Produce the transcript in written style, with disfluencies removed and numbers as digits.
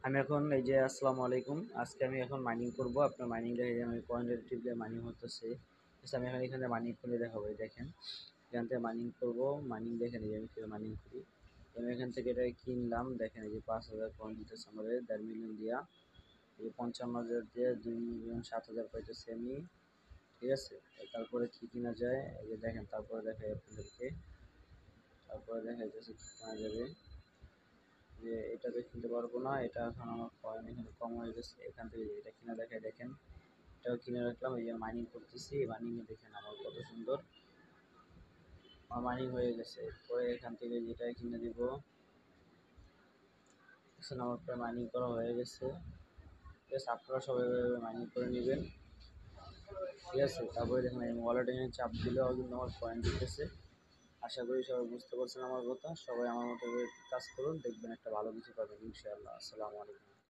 আমি এখন এই যে আসসালামু আলাইকুম। আজকে আমি এখন মাইনিং করব। আপনার মাইনিং দেখে যে আমি কয়েন টিপলে মাইনিং হতেছে। আমি এখন এখানে মাইনিং করে দেখাবো। এই দেখেন, এখান থেকে মাইনিং করব। মাইনিং দেখেন এই যে আমি কীভাবে মাইনিং করি। আমি এখান থেকে এটা কিনলাম। দেখেন এই যে 5,000 কয়েন দিতেছে আমাদের 1.5 মিলিয়ন দিয়া। এই 55,000 দিয়ে 2,07,000 পাইতেছি আমি। ঠিক আছে, তারপরে কি কিনা যায় এই যে দেখেন, তারপরে দেখাই আপনাদেরকে। তারপরে দেখা যাচ্ছে কি কেনা যাবে। যে এটাতে কিনতে পারবো না, এটা এখন আমার কয়েন এখানে কম হয়ে গেছে। এখান থেকে এটা কিনা দেখায় দেখেন, এটাও কিনে রাখলাম। এই যে মাইনিং করতেছি, মাইনিংয়ে দেখেন আমার কত সুন্দর আমার মাইনিং হয়ে গেছে। পরে এখান থেকে যেটা কিনে দিব, এখন আমার প্রায় মাইনিং করা হয়ে গেছে। ঠিক আছে, আপনারা সবাই মাইনিং করে নেবেন। ঠিক আছে, তারপরে দেখেন এই ওয়ালেটে এখানে চাপ দিলেও কিন্তু আমার কয়েন দিতেছে। আশা করি সবাই বুঝতে পারছেন আমার কথা। সবাই আমার মতো করে কাজ করুন, দেখবেন একটা ভালো কিছু পাবেন ইনশাআল্লাহ। আসসালামু আলাইকুম।